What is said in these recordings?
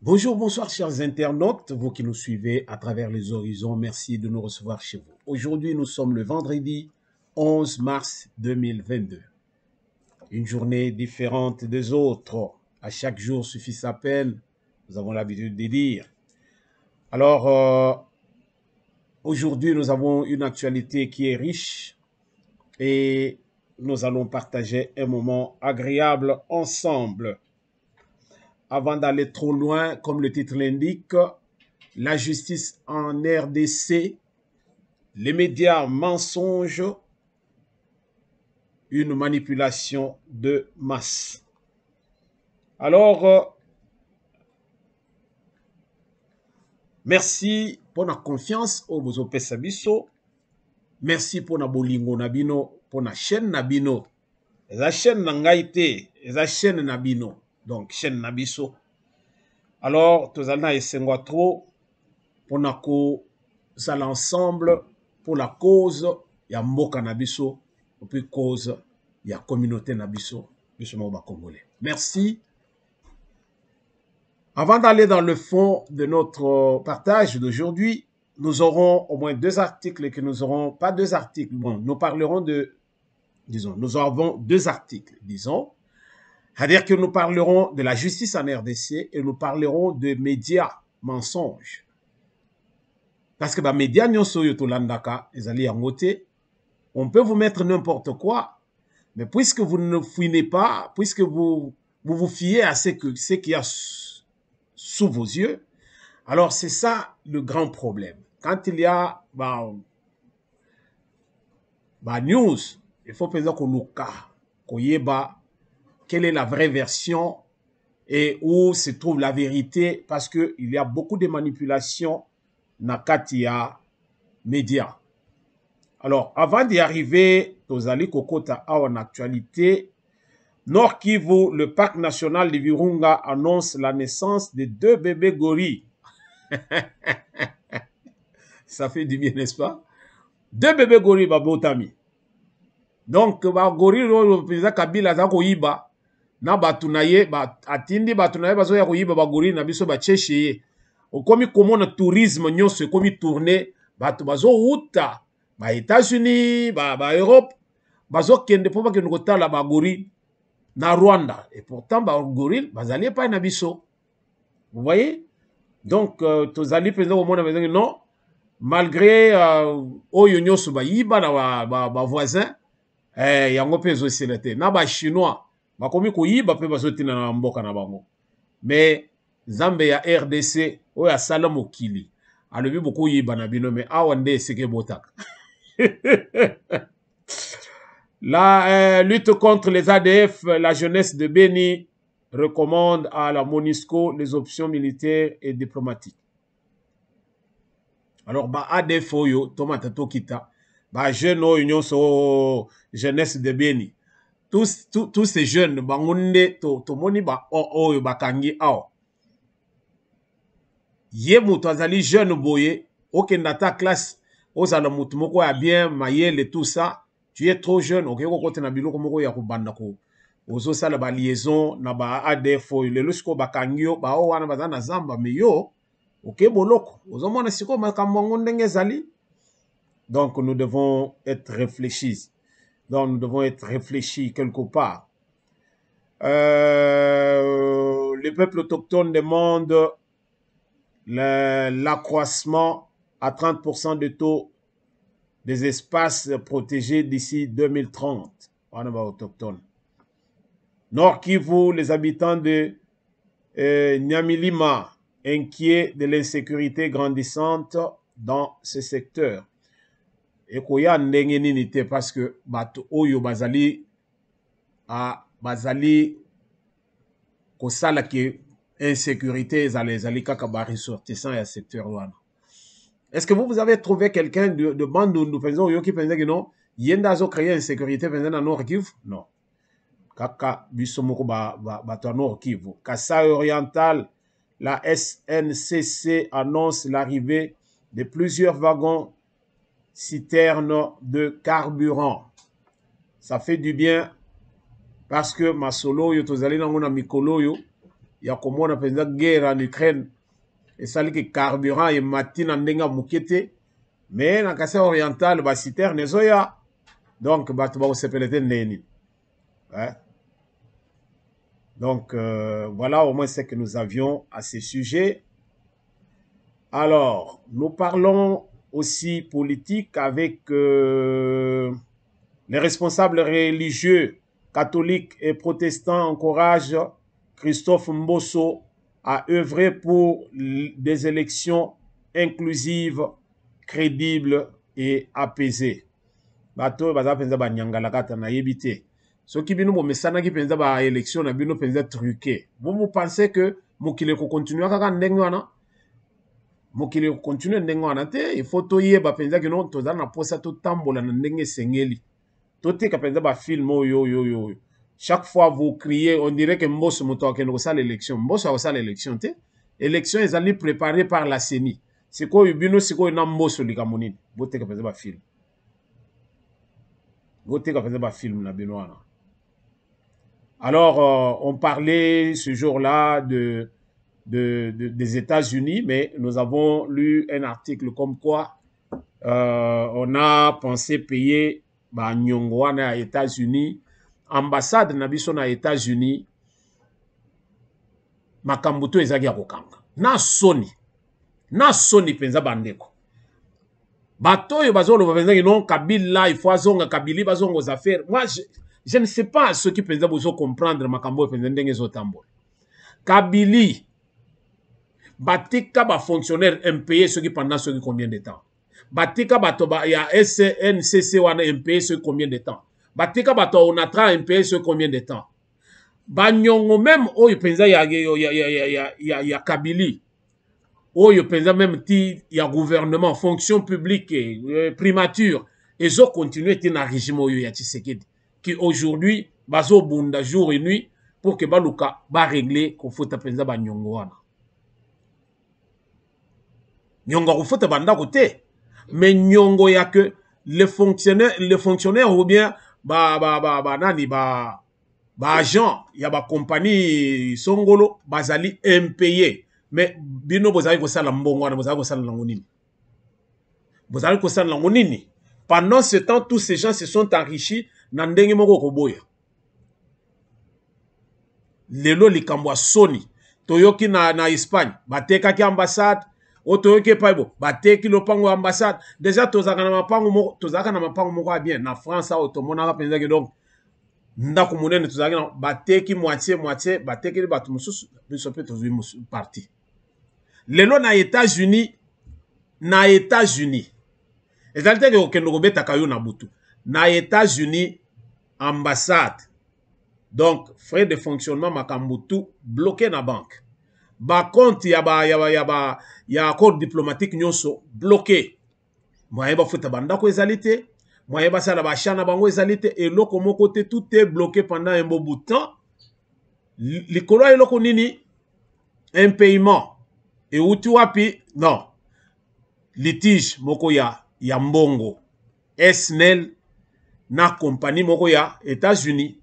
Bonjour, bonsoir chers internautes, vous qui nous suivez à travers les horizons, merci de nous recevoir chez vous. Aujourd'hui, nous sommes le vendredi 11 mars 2022. Une journée différente des autres. À chaque jour suffit sa peine, nous avons l'habitude de dire. Alors, aujourd'hui, nous avons une actualité qui est riche et nous allons partager un moment agréable ensemble. Avant d'aller trop loin, comme le titre l'indique, la justice en RDC, les médias mensonges, une manipulation de masse. Alors, merci pour la confiance au Bozope Sabiso. Merci pour la bolingo nabino, pour la chaîne nabino. La chaîne nangaite, la chaîne nabino. Donc, chaîne Nabiso. Alors, tous allons essayer trop pour l'ensemble, pour la cause, il y a Mboka Nabiso, et puis cause, il y a communauté Nabiso, congolais. Merci. Avant d'aller dans le fond de notre partage d'aujourd'hui, nous aurons au moins deux articles que nous aurons, pas deux articles, bon, nous parlerons de, disons, nous avons deux articles, disons. C'est-à-dire que nous parlerons de la justice en RDC et nous parlerons de médias mensonges. Parce que les médias on peut vous mettre n'importe quoi, mais puisque vous ne fouinez pas, puisque vous vous fiez à ce qu'il y a sous vos yeux, alors c'est ça le grand problème. Quand il y a news, il faut penser qu'on nous quelle est la vraie version et où se trouve la vérité, parce qu'il y a beaucoup de manipulations dans Katia médias. Alors, avant d'y arriver, Tozali Kokota en actualité, Nord Kivu, le parc national de Virunga annonce la naissance de 2 bébés gorilles. Ça fait du bien, n'est-ce pas? 2 bébés gorilles, babotami. Donc, gorille, le président Kabila, Zakoyiba, na batunaye atindi batunaye bazo ya koyiba bagori na biso bacheshe okomi komona tourisme nyonso ekomi tourner batu bazo uta ba États-Unis ba Europe bazo kende po bakende kotala bagori na Rwanda et pourtant bagori bazali pas na biso. Vous voyez? Donc tozali penza komona bezangi non malgré oyo nyonso ba yiba na ba voisin yango pezo selete na ba chinois bakomi koyiba pe bazotina na mboka na bango. Mais Zambe ya RDC oya sala mokili alobi boko yiba na bino mais awa nde seke botaka. La lutte contre les ADF, la jeunesse de Beni recommande à la MONUSCO les options militaires et diplomatiques. Alors ADF oyo tomata tokita jeune union so jeunesse de Beni. Tous ces jeunes, bangonde to moni ba oyo bakangi ao. Ye mutu azali jeune boye, okenda ta classe, ozala mutu moko ya bien, mayele tout ça, tu es trop jeune, ok kote na biloko moko ya kubanda ko. Ozo sala ba liaison na ba ADF oyo, lelo siko bakangi yo, ba o wana bazana zamba me yo, ok boloko. Ozo mona siko makambo ndenge zali. Donc nous devons être réfléchis. Donc, nous devons être réfléchis quelque part. Les peuples autochtones demandent l'accroissement à 30% de taux des espaces protégés d'ici 2030. On est autochtone. Nord Kivu, les habitants de Nyamilima, inquiets de l'insécurité grandissante dans ce secteur. Et koya ndenge nini te parce que bato oyo bazali kosala ke insécurité ezali kaka ba ressortissant ya secteur wana. Est-ce que vous avez trouvé quelqu'un de Bandundu penza oyo ki penza que non yenda zo créer insécurité penza na Nord Kivu? Non. Kaka biso moko bato Nord Kivu. Kasai oriental, la SNCC annonce l'arrivée de plusieurs wagons citernes de carburant. Ça fait du bien parce que masolo yo tozali nango na mikolo yo ya komona penza guerre en Ukraine et sali que carburant et matina ndenga mukete mais na Kasai oriental ba citerne zoya donc bato ba sepelete neni. Hein? Donc voilà au moins ce que nous avions à ce sujet. Alors, nous parlons aussi politique avec les responsables religieux catholiques et protestants encouragent Christophe Mbosso à œuvrer pour des élections inclusives, crédibles et apaisées. Bato baza penza ba nyangala kata na yebite. Ce qui bino bomesana ki penza ba élection na bino penza truqué. Vous pensez que mokile ko continuer kaka ndenge wana? Mokile ko continuer ndenge wana te, il faut to yeba penza que non toza na posa to tambola na ndenge sengeli. To te ka penza ba film yo. Chaque fois vous criez, on dirait que Mbosso moto akeno ko sala élection. Mbosso ko sala élection te. Élection ezali préparée par la CENI. C'est quoi bino siko na Mbosso likamonini. Bote ka penza ba film. Alors, on parlait ce jour-là des États-Unis, mais nous avons lu un article comme quoi on a pensé payer Nyongo aux États-Unis, ambassade Nabiso aux États-Unis, makambuto ezaki ya kokanga. Na soni penza bandeko. Batoyo bazolo bapenza non Kabila il faut azonga Kabili bazonga aux affaires. Moi je ne sais pas ceux qui penza bozo comprendre makambo penza ndenge zo tambola. Kabili batika ba fonctionnaire impayé ceux qui pendant ceux qui combien de temps. Batika bato ba ya SNCC wana impayé ceux combien de temps. Batika bato onatra impayé ceux combien de temps. Banyongo même oyo penza ya Kabili. Oyo penza même ti ya gouvernement, fonction publique, primature, et ont continué à régime oyo ya Tshisekedi, qui aujourd'hui bazo bunda jour et nuit pour que baluka ba régler ko fota penza ba nyongo wana. Nyongo ko fota banda côté, mais nyongo ya que les fonctionnaires ou bien nani agent ya ba compagnie songolo bazali impayé. Mais bino bozali kosala mbongo wana bozali kosala nango nini? Bozali kosala nango nini? Pendant ce temps, tous ces gens se sont enrichis na ndenge moko koboya. Lelo likambo soni. Toyoki na Espagne, bateka ki ambassade, o toyoki paibo, bateki lopango ambassade. Déjà tozaka na mapango moko bien. Na France a otomona penza ke donc ndako monene tozaka na bateki moitié, bateki batu mususu, biso pe tozui parti. Lelo na États-Unis, ezalite ke okendo kobeta kayo na butu. Na États-Unis, ambassade. Donc, frais de fonctionnement makambutu bloqué na banque. Ba compte ya accord diplomatique nyonso bloqué. Moyen ba futa bandako ezalite, moyen ba sala ba chana bango ezalite et loko moko te tout est bloqué pendant un bon bout de temps. Likolo eloko nini? Un paiement. Et où tu wapi? Non. Litige moko ya mbongo. SNEL na compagnie moko ya États-Unis.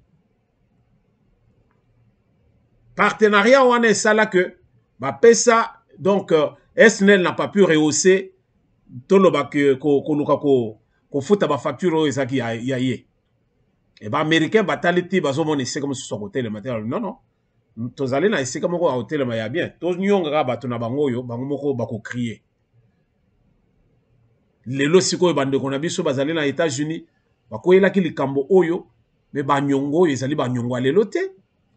Partenariat wana esala que ba pesa donc SNEL n'a pas pu rehausser toloba que ko futa ba facture ezaki ya ye. Et ba américain bataliti bazomona c'est comme ce hôtel matériel. Non. Tozali na esika moko a hôtel ma ya bien. To nyonga bato na bango yo bango moko bako crier. Lelo siko bande kona biso bazali na États-Unis bakoyela ki likambo oyo me ba nyongo ezali ba nyongo lelo te.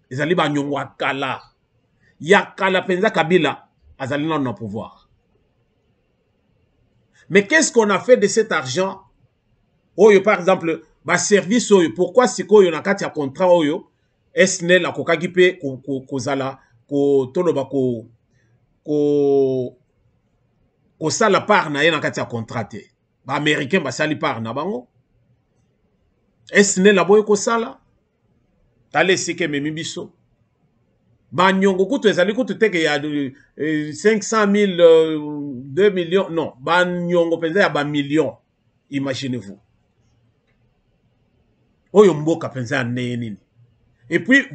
ezali ba nyongo akala ya kala penza Kabila azali na pouvoir. Mais qu'est-ce qu'on a fait de cet argent? Oyo par exemple ba service oyo, pourquoi sikoyo na kati ya contrat oyo SNEL akokaki pe kozala ko toloba ko sala part na ye na kati ya contrat te. Ba américain ba sali part na bango. SNEL aboye ko sala tale sike memi biso. Ba nyongo kutu ezali kutu teke ya 500 000 2 millions, non, ba nyongo penza ya ba millions. Imaginez-vous. Oyo mboka penza ya nini. Et puis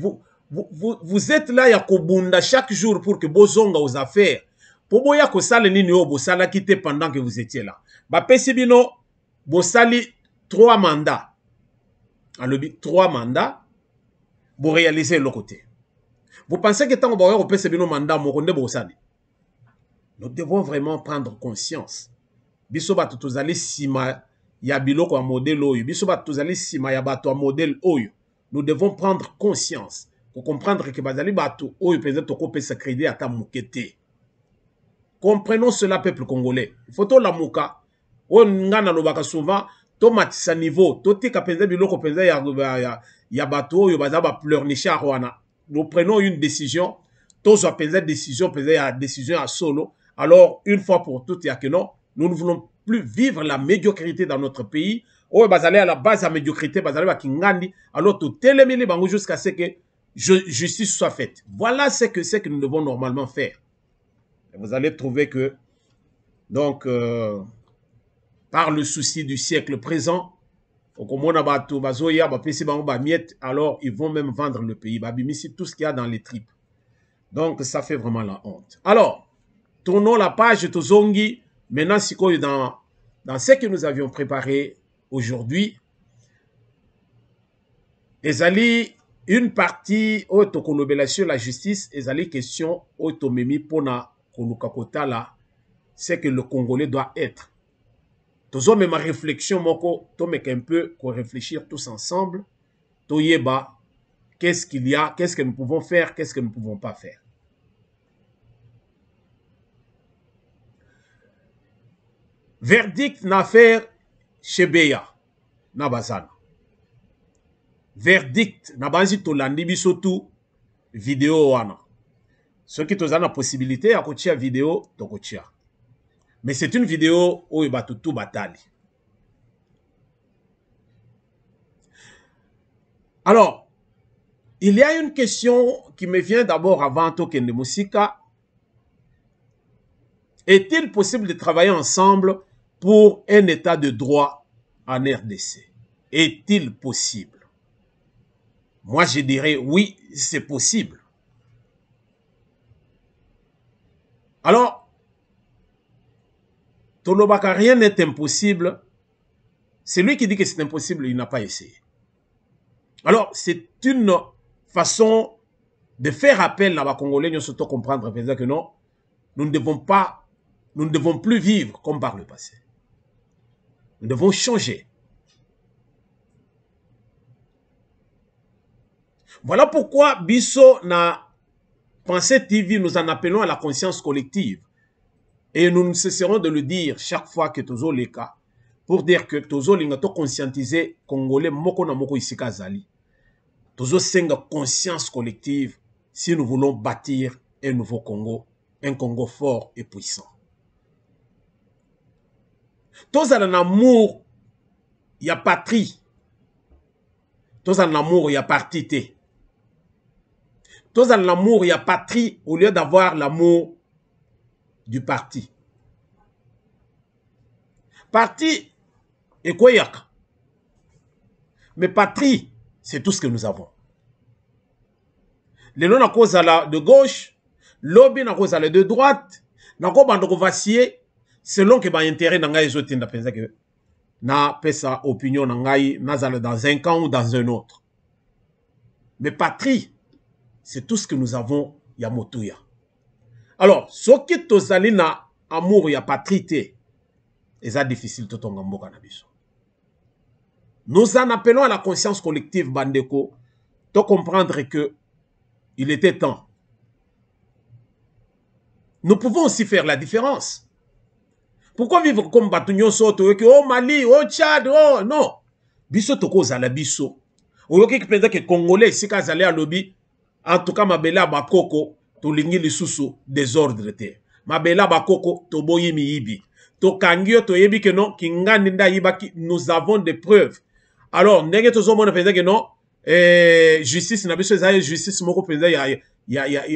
vous êtes là ya kobunda chaque jour pour que bozonga aux affaires. Pour boya ko sala nini o bo sala kite pendant que vous étiez là. Ba pesi bino bo sali 3 mandats. Alobi 3 mandats pour réaliser le côté. Vous pensez que tant que vous avez bino mandat mokonde bo sali. Nous devons vraiment prendre conscience. Biso ba tutuzali sima ya biloko ya modèle oyo. Biso ba tutuzali sima ya bato ya modèle oyo. Nous devons prendre conscience pour comprendre que bazali bato oyo peut-être toko pesa crédit ata mukete. Comprenons cela, peuple congolais. Il faut to la muka. On ngana lobaka souvent to matisa niveau, to tika penza biloko penza ya bato oyo bazaba pleurnicha wana. Nous prenons une décision, tous penza décision penza ya décision à solo. Alors une fois pour toutes, il y a que non, nous ne voulons plus vivre la médiocrité dans notre pays. Oh, bazali à la base de la médiocrité, bazali à Kingandi. Alors tout télémili bango jusqu'à ce que justice soit faite. Voilà ce que nous devons normalement faire. Et vous allez trouver que donc par le souci du siècle présent, alors ils vont même vendre le pays. Tout ce qu'il y a dans les tripes. Donc ça fait vraiment la honte. Alors, tournons la page Tozongi. Maintenant, dans ce que nous avions préparé aujourd'hui, ezali une partie autokolobela sur la justice, ezali question automemi pona kolukakota là, c'est que le Congolais doit être. Toujours même ma réflexion, moko, tomek un peu, qu'on réfléchir tous ensemble, toyeba, qu'est-ce qu'il y a, qu'est-ce que nous pouvons faire, qu'est-ce que nous ne pouvons pas faire. Verdict n'affaire Chebeya, Nabazana. Verdict, Nabanzi Tolandi bisotu, vidéo wana. Ceux qui ont la possibilité à kotia vidéo, to kotia. Mais c'est une vidéo où il va tout batali. Alors, il y a une question qui me vient d'abord avant Token de Musika. Est-il possible de travailler ensemble pour un état de droit en RDC? Est-il possible? Moi, je dirais oui, c'est possible. Alors, Tolobaka, rien n'est impossible. Celui qui dit que c'est impossible, il n'a pas essayé. Alors, c'est une façon de faire appel à la Congolais, nous surtout comprendre que non, nous ne devons plus vivre comme par le passé. Nous devons changer. Voilà pourquoi Bisso na Pensée TV, nous en appelons à la conscience collective. Et nous ne cesserons de le dire chaque fois que Tozo les cas, pour dire que Tozo l'ingato conscientiser Congolais moko na moko ici kazali. Tozo senga conscience collective si nous voulons bâtir un nouveau Congo, un Congo fort et puissant. Tozo en amour, il y a patrie. Tozo en amour, il y a partité. Tozo en amour, il y a patrie au lieu d'avoir l'amour du parti. Parti et quoi yaka. Mais patrie, c'est tout ce que nous avons. Le nom na cause de gauche, lobby na cause de droite, na ko bandoko vaciller selon que ba intérêt na ngai ezoti na penza que na pesa opinion na ngai nazala dans un camp ou dans un autre. Mais patrie, c'est tout ce que nous avons ya motuya. Alors, ce qui tozali na amour ya patrie, c'est difficile de tomber en cannabis. Nous en appelons à la conscience collective, Bandeko, de comprendre que Il était temps. Nous pouvons aussi faire la différence. Pourquoi vivre comme Batunyo Soto, oh Mali, oh Tchad, oh non. Biso toko zala biso. Oyoki ki penza que Congolais ici kazale à lobby. En tout cas, mabela bakoko, to lingi lisusu désordre te. Mabela bakoko, to boyi miyibi. To kangio to yebi que non, ki ngani nda yibaki, nous avons des preuves. Alors, ndenge to zo mona penza que non, justice na biso ezali justice moko penza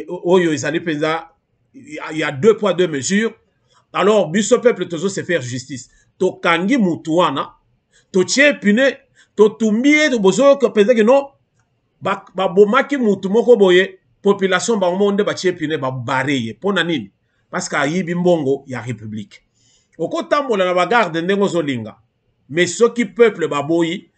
oyo ezali penza il y a 2 poids 2 mesures. Alors biso peuple tozo se faire justice. To kangi mutuana, to tie pune, to tumbie to bozo ko penza que non ba bomaki mutu moko boye population ba monde ba tie pune ba bareye pona nini parce que ayibi mbongo ya république. Oko tambola na bagarde ndengo zolinga. Mais ceux qui peuple ba boyi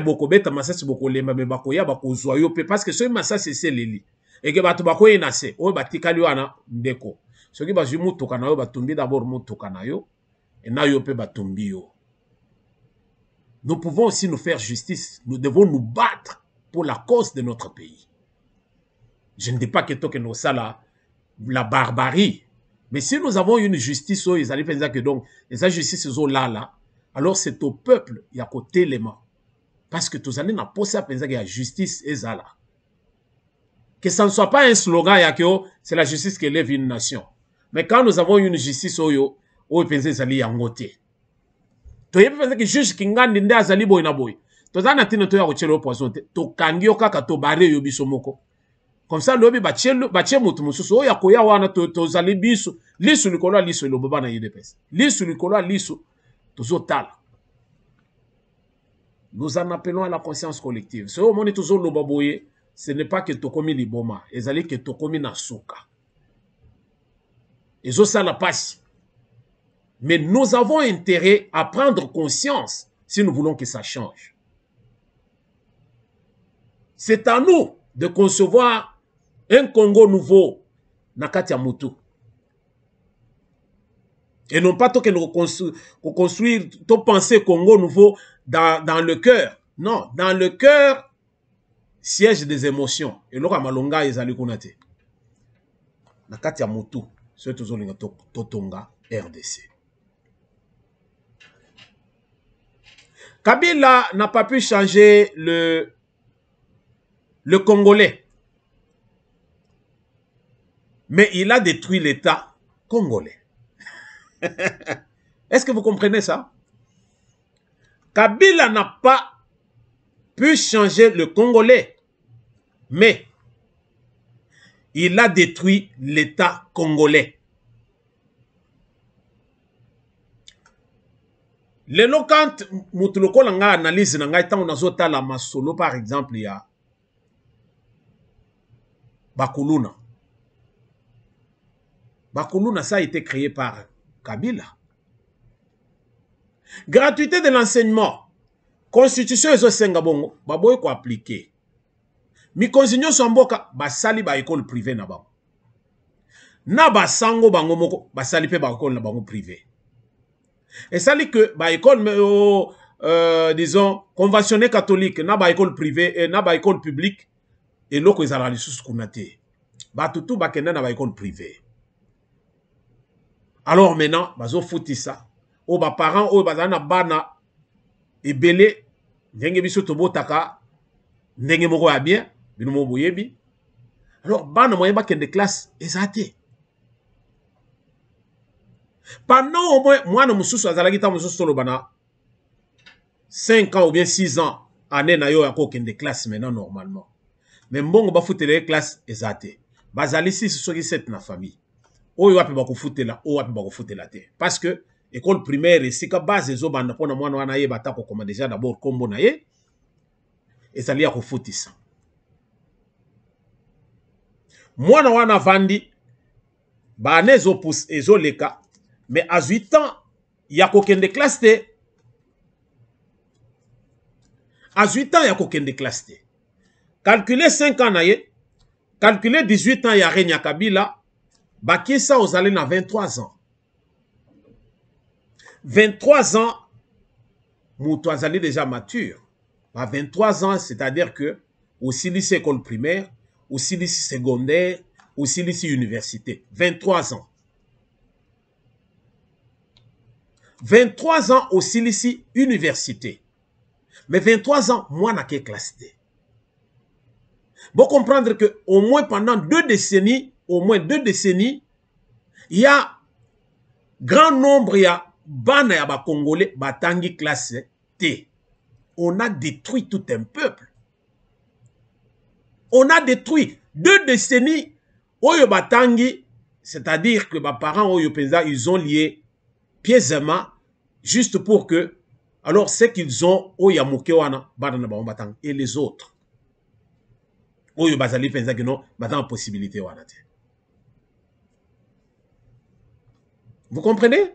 boko beta masasi boko lemba me bakoya bakozwa yo pe parce que ce masasi c'est leli et que bato bakoye na se o batikali wana ndeko soki bazwi mutuka na yo batumbi d'abord mutuka na yo et na yo pe batumbi yo. Nous pouvons aussi nous faire justice. Nous devons nous battre pour la cause de notre pays. Je ne dis pas que to que nous ça la barbarie, mais si nous avons une justice ils allaient penser que donc les justice là alors c'est au peuple il y a côté les mains. Parce que tous allez n'a pas ça penser qu'il y a justice et ça là. Que ça ne soit pas un slogan c'est la justice qui élève une nation. Mais quand nous avons une justice oyo pensez ça li yangote. To yebe penser que juge ki ngandi nde azali boy na boy. To zana tino to ya ko chelo poison te. To kangio kaka to bare yo biso moko. Comme ça lobi ba mutu mususu oya ko ya wana to zali biso. Lisu likolo lisu lo baba na yedepes. Lisu likolo lisu to zotala. Nous en appelons à la conscience collective. Ce au monde toujours le baboye, ce n'est pas que tokomi liboma, ezali que tokomi na soka. Et ça la passe. Mais nous avons intérêt à prendre conscience si nous voulons que ça change. C'est à nous de concevoir un Congo nouveau, Nakati Amutu. Et non pas que nous construire, tout penser Congo nouveau dans le cœur. Non, dans le cœur, siège des émotions. Et là, malonga ezali kunate. Nakati Amutu, c'est toujours le Totonga, RDC. Kabila n'a pas pu changer le Congolais. Mais il a détruit l'État congolais. Est-ce que vous comprenez ça? Kabila n'a pas pu changer le Congolais, mais il a détruit l'État congolais. Le quand mutuloko langa analyse nanga tant on azota la masolo par exemple il y a Bakuluna. Bakuluna ça a été créé par Kabila. Gratuité de l'enseignement. Constitution ezo senga bongo baboye ko appliquer. Mi consignon somboka basali ba école privée na bango. Na basango bango moko basali pe ba école na bango privé. Et ça dit que ba école disons conventionnée catholique na ba école privée et na ba école publique et loko ezala lisusu kunate. Ba tutu ba kenda na ba école privée. Alors maintenant bazo fouti ça. O ba parents o bazana bana ebele ndenge biso tobotaka ndenge moko ya bien bino mo boyebi. Alors bana moyen ba kende classe ezate. Pendant au moins moi no mususu azalaki ta mususu solo bana 5 ans ou bien 6 ans année na yo ya ko kende classe maintenant normalement. Mais mbongo ba futele classe ezate. Bazali 6 soki 7 na famille. Oyo wapi ba ko futela o wapi ba ko futela te. Parce que école primaire et sika base zo banda pona mwana wana ye batako koma déjà d'abord kombo na ye ezali ya kofutisa mwana wana vandi ba nezo pousse ezo leka mais à 8 ans ya kokende classe te à 8 ans ya kokende classe te calculer 5 ans na ye calculer 18 ans ya règne ya Kabila bakisa ozali na 23 ans 23 ans, Moutouazali déjà mature. À 23 ans, c'est-à-dire que, aussi lycée école primaire, aussi lycée secondaire, aussi lycée université. 23 ans. 23 ans aussi lycée université. Mais 23 ans, moi, n'a qu'à classe. Vous comprendre que au moins pendant 2 décennies, il y a grand nombre, il y a bana ya ba Congolais, batangi classe T. On a détruit tout un peuple. On a détruit 2 décennies, oyo batangi, c'est-à-dire que mes parents oyo penza, ils ont lié pièzement, juste pour que, alors c'est qu'ils ont, oya mokewana, bana ba batang, et les autres. Oyo bazali penza que non, batang possibilité wana. Vous comprenez?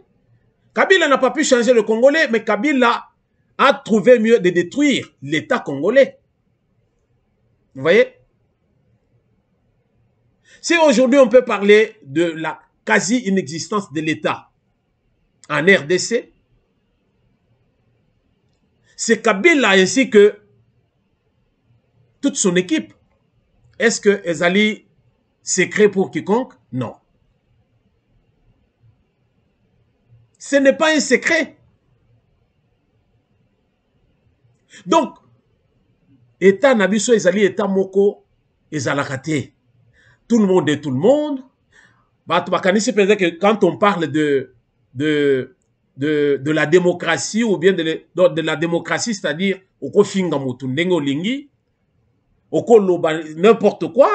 Kabila n'a pas pu changer le Congolais, mais Kabila a trouvé mieux de détruire l'État congolais. Vous voyez? Si aujourd'hui on peut parler de la quasi-inexistence de l'État en RDC, c'est Kabila ainsi que toute son équipe. Est-ce que Ezali secret pour quiconque? Non. Ce n'est pas un secret. Donc, État Nabiso Ezali, État Moko, Ezalakate. Tout le monde est tout le monde. Quand on parle de la démocratie ou bien de la démocratie, c'est-à-dire Oko Finga Motundengo Lingi, Oko Loba, n'importe quoi.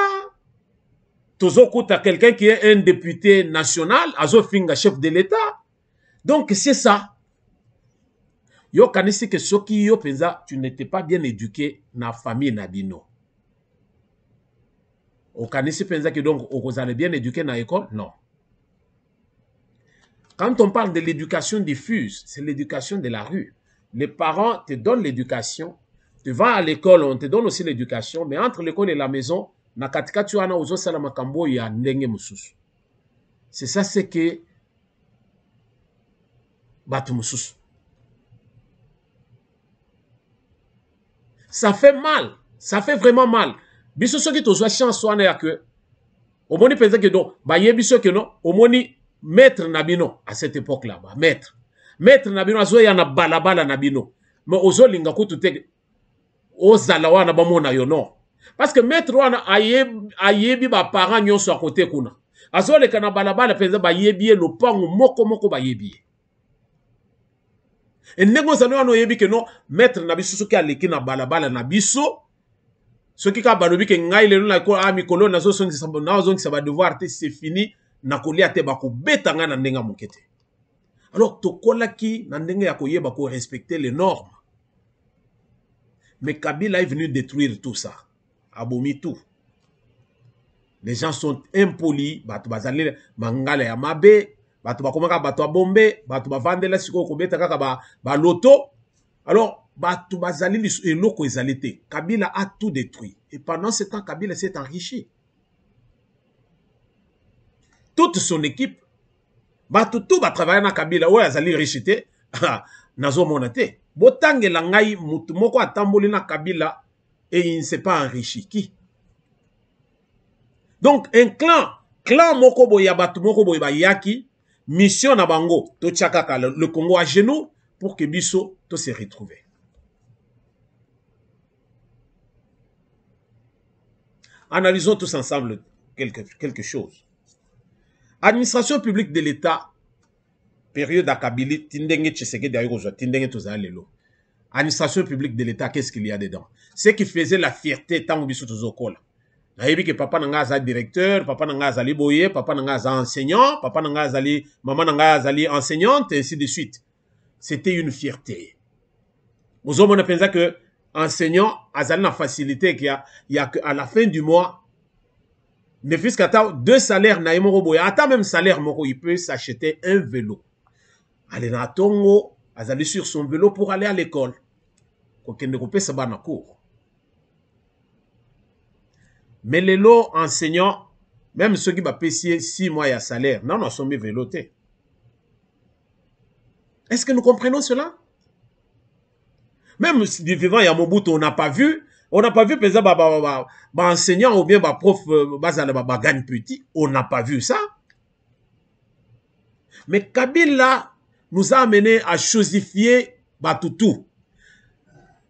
Tozoko t'as quelqu'un qui est un député national, Azo Finga chef de l'État. Donc c'est ça. Yo kanisi que soki yo penza, tu n'étais pas bien éduqué dans la famille Nabino. Au kanisi penza que donc vous allez bien éduqué dans l'école? Non. Quand on parle de l'éducation diffuse, c'est l'éducation de la rue. Les parents te donnent l'éducation. Tu vas à l'école, on te donne aussi l'éducation, mais entre l'école et la maison, na katika tu ana uzo sala makambo ya ndenge mususu. C'est ça, c'est que batu mususu. Ça fait mal. Ça fait vraiment mal. Biso soki tozwa chance wana ya que omoni penza que donc ba yebiso que non omoni maître nabino à cette époque là ba maître nabino azo ya na balabala nabino mais ozo linga kutu te ozala wana ba mona yo non parce que maître wana ayebi ba parents nyonso à côté kuna azo le kana balabala penza ba yebi lo pango moko ba yebi. Et ndenge ozali wana oyebi que non maître na biso soki aleki na balabala na biso soki ka balobi ke ngai lelo na ko mikolo na zo songi sa devoir te c'est fini na kolia te ba ko betanga na ndenga mokete. Alors tokolaki na ndenge ya koyeba ko respecter les normes. Mais Kabila est venu détruire tout ça. Abomi tout. Les gens sont impolis, batu bazali mangala ya mabe. Bato bakomaka bato bombe, bato bavandela siko kobeta kaka ba loto. Alors, bato bazali eloko ezalite. Kabila a tout détruit. Et pendant ce temps, Kabila s'est enrichi. Toute son équipe, bato tout va travailler na Kabila. Ouais, azali richité. Nazo monate. Botange la ngai mutu moko atamboli na Kabila et il ne s'est pas enrichi. Qui? Donc, un clan moko boya bato moko boya yaki. Mission na bango, to tchakaka le Congo à genoux pour que Bisso to se retrouve. Analysons tous ensemble quelque chose. Administration publique de l'État, période d'Akabili, Tindenge Tshisekedi Ayogo, Tindenge Tozalelo. Administration publique de l'État, qu'est-ce qu'il y a dedans? Ce qui faisait la fierté tant que Bisso Tozokola. Nayebi que papa nanga azali directeur, papa nanga azali boye, papa nanga azali enseignant, papa nanga azali, maman nanga azali enseignante, et ainsi de suite. C'était une fierté. Vous avez pensé que enseignant azali na facilité qu'il y a à la fin du mois, ne fût-ce qu'à 2 salaires na yemoko boye, à même salaire moko, il peut s'acheter un vélo. Aller na tongo, azali sur son vélo pour aller à l'école. Kokende kopé sa ba na cours. Mais les lots enseignants, même ceux qui vont payer 6 mois de salaire, non, sont mis vélotés. Est-ce que nous comprenons cela? Même du vivant, il y a Mobutu, on n'a pas vu On n'a pas vu, par exemple, enseignant ou bien prof, gagne petit. On n'a pas vu ça. Mais Kabila nous a amené à chosifier tout.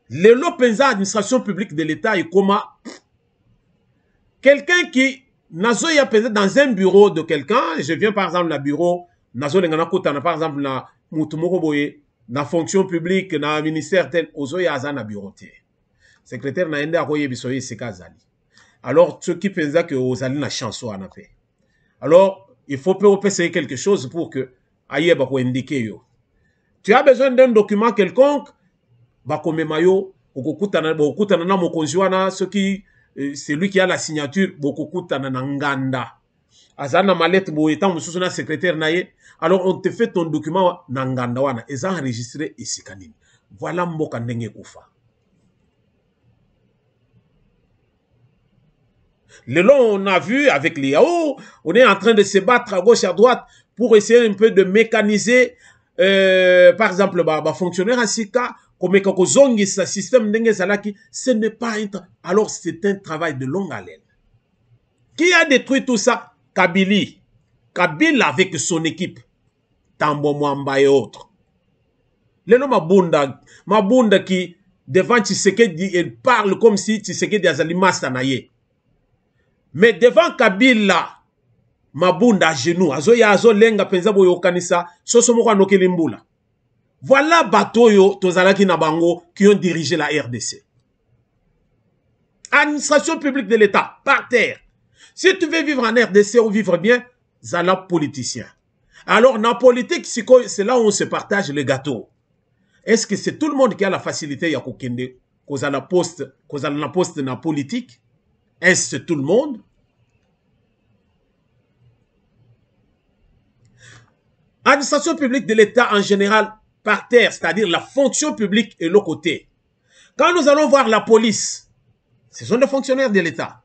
Le Lopenza, administration publique de l'État, est comme quelqu'un qui n'a pas dans un bureau de quelqu'un. Je viens par exemple dans le bureau, par exemple, dans fonction publique, dans le ministère tel, na bureau. Secrétaire na ende akoye bisoye sekazali. Alors ceux qui pensent que aux allez la chanson en fait. Alors il faut essayer quelque chose pour que aye ba ko indiquer yo. Tu as besoin d'un document quelconque, ba ko memayo okokutana na mokonzi wana ce qui c'est lui qui a la signature bokokutana na nganda. Azana mallette bo etant mususu na secrétaire na ye. Alors on te fait ton document na nganda wana et ça enregistré ici kanini. Voilà mboka ndenge kufa. Le long, on a vu avec les Yao, on est en train de se battre à gauche et à droite pour essayer un peu de mécaniser, par exemple, fonctionnaire à Sika, comme ce système d'Engezalaki, ce n'est pas un alors c'est un travail de longue haleine. Qui a détruit tout ça? Kabila avec son équipe, Tambo Mwamba et autres. Le nom Mabunda qui, devant Tshisekedi, il parle comme si Tshisekedi azali mastanaye. Mais devant Kabila, Mabunda à genoux, azoya lenga penza boyo kanisa, sosomo kwa nokeli mbula. Voilà batoyo tozalaki na bango qui ont dirigé la RDC. Administration publique de l'État, par terre. Si tu veux vivre en RDC ou vivre bien, zala politicien. Alors, dans la politique, c'est là où on se partage le gâteau. Est-ce que c'est tout le monde qui a la facilité à kokende, cause à la poste dans la politique? Est-ce tout le monde? Administration publique de l'État en général par terre, c'est-à-dire la fonction publique et le côté. Quand nous allons voir la police, ce sont des fonctionnaires de l'État.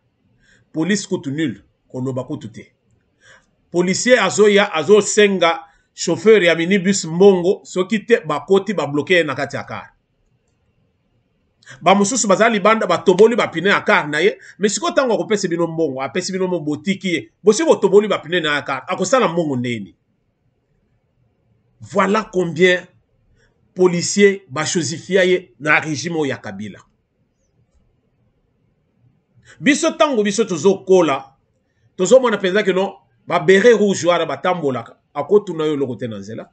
Police coûte nul, konoba coûte. Policier azo senga, chauffeur ya minibus mbongo, soki te bakoti ba bloqué na kati akar. Ba mususu bazali banda ba toboli ba pine akar na ye, mais siko tango ko pese bino mbongo, apesi bino mbotiki ye, bosi bo toboli ba pine na akar, akosala mbongo ndeni. Voilà combien policiers ba chosifia ye na régime ya Kabila. Biso tango biso tozo kola, tozo mona penza que non, ba beret rouge wala ba tambolaka, akotuna yo lokote na nzela.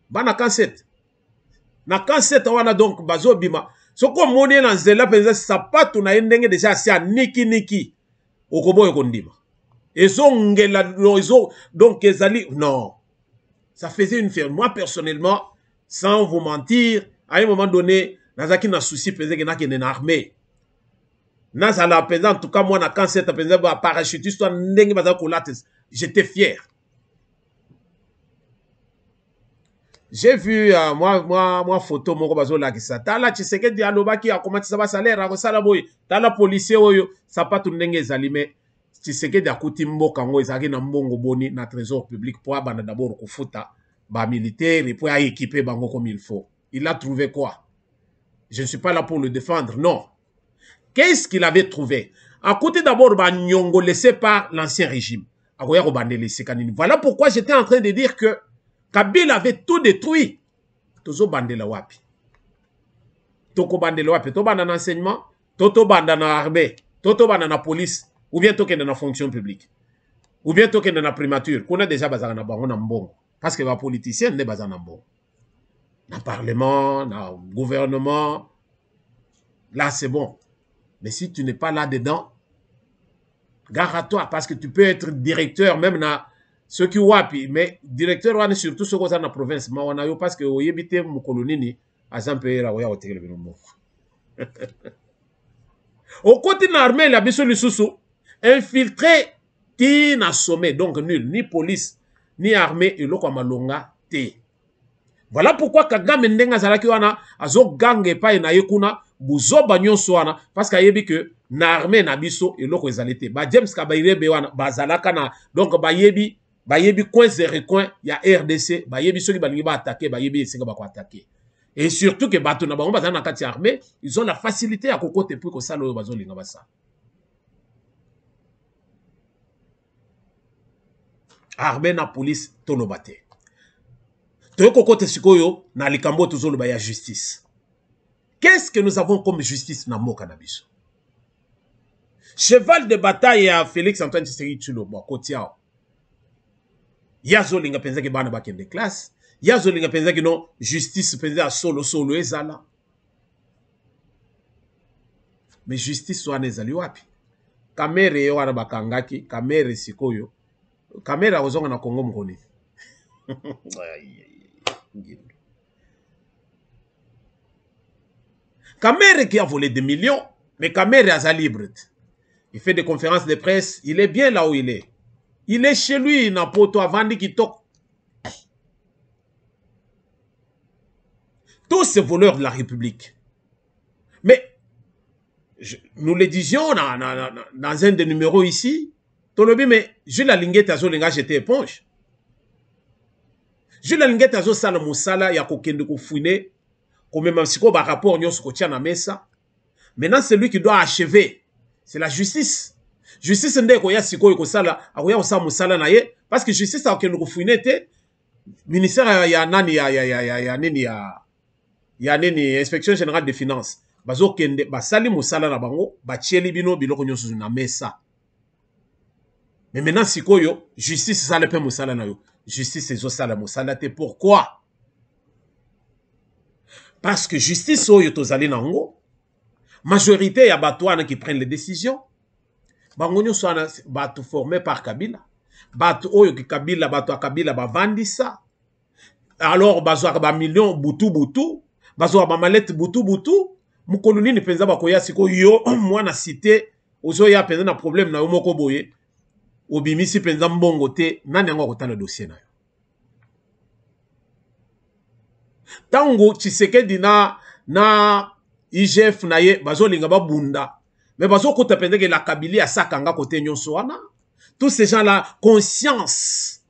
Ba na cassette. Na cassette wana donc bazo bima. Soko moni na nzela penza sapatu na ndenge déjà sia niki okoboyo kondima. Ezo ngela ezo donc ezali non. Ça faisait une ferme. Moi personnellement, sans vous mentir, à un moment donné, nazaki na souci penza que na kende na armée. Nazala penza en tout cas moi na cassette penza ba parachutiste ndenge baza kolate. J'étais fier. J'ai vu moi photo moko bazo la kisa. Tala Tshisekedi alobaki akomati sa ba salaire akosala boy. Tala policier oyo sapatu ndenge ezalime. Tshisekedi akuti mboka ngo ezaki na mbongo boni na trésor public pour abana d'abord kufuta ba militaire et pour équiper bango comme il faut. Il a trouvé quoi? Je ne suis pas là pour le défendre, non. Qu'est-ce qu'il avait trouvé? À côté d'abord ba nyongo laissé par l'ancien régime. Voilà pourquoi j'étais en train de dire que Kabila avait tout détruit. Tozo bandela wapi. Toko bandela wapi. To banda na enseignement, toto banda na armée, toto banda na police, ou bien toke na fonction publique. Ou bien toke na primature. Qu'on a déjà bazana na bango na mbongo. Parce que les politiciens ne bazana na mbongo. Na parlement, na gouvernement, là c'est bon. Mais si tu n'es pas là-dedans, gare à toi, parce que tu peux être directeur, même dans ceux qui wapi, mais directeur, on est surtout ceux qui sont dans la province. Mais on a eu parce que vous habitez mon colonie, à Jean-Pierre, vous avez été le mot. Au côté de l'armée, la biso sous infiltré, qui n'a sommet, donc nul, ni police, ni armée, et l'eau comme longa, té. Voilà pourquoi Kagame Ndenga Zalaki wana, azo gange pa na yekuna, buzo banyon soana, parce qu'il y a que na armée na biso et loko ezalete. Ba James Kabayirebe wana, ba zalaka na, donc ba yebi coin zere coin, ya RDC, ba yebi soki balingi ba attaquer, ba yebi esika ba ko attaquer. Et surtout que bato na bango baza na kati armée, ils ont la facilité à kokote pour que ça lo bazo linga basa. Armée na police tolobate. Toyo kokote sikoyo na likambo tozoloba ya justice. Qu'est-ce que nous avons comme justice na mboka na biso? Cheval de bataille à Félix Antoine Tshisekedi Tshilombo kotiao. Yazo linga penza ke bana bakende classe. Yazo linga penza ke non justice penza solo ezala. Mais justice wana ezali wapi? Kamere yo wana bakangaki, kamere sikoyo. Kamere ozonga na Congo mkoni. Kamere qui a volé des millions, mais Kamere a libre. Il fait des conférences de presse, il est bien là où il est. Il est chez lui, Napoto, avant qu'il toque. Tous ces voleurs de la République. Mais, nous le disions dans un des numéros ici, mais Jules Alinguet Azo Linga j'étais éponge. Jules Alinguet Azo Sala Moussala, ya kokende ko fouine, comme même si ko ba rapport nyos ko tia na mesa. Maintenant, c'est lui qui doit achever. C'est la justice. Justice ndé ko ya siko ko sala, akoya osa Moussala na ye, parce que justice a kokende ko fouine te, ministère ya nani ya nini inspection générale des finances. Bazo kende basali Moussala na bango, ba tieli bino biloko nyos na mesa. Mais maintenant, sikoyo, justice ça le pe Moussala na yo. Justice ezo sala Moussala te. Pourquoi? Parce que justice oyo tozali nango, majorité ya bato wana qui prennent les décisions, bango nyonso wana bato formé par Kabila. Bato oyo ki Kabila, bato a Kabila bavandi ça. Alors bazo ba million butu butu, bazo ba malette butu butu, mukolo nini penza bakoya siko yo mwana cité ozo ya penza na problème na yo moko boye. Obimisi penza mbongo te nani yango akotala dossier na yo. Tango Tshisekedi na IGF na ye bazo linga ba bunda. Mais bazo kota penza ke la Kabila ya sakanga kote nyonso wana. Tous ces gens là conscience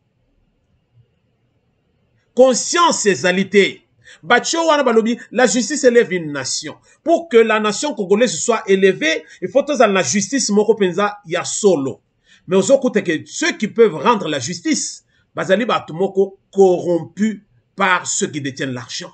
ezalité. Bacho wana balobi la justice élève une nation. Pour que la nation congolaise soit élevée, il faut que la justice moko penza ya solo. Mais aux autres, ceux qui peuvent rendre la justice, bazali batumoko corrompus par ceux qui détiennent l'argent.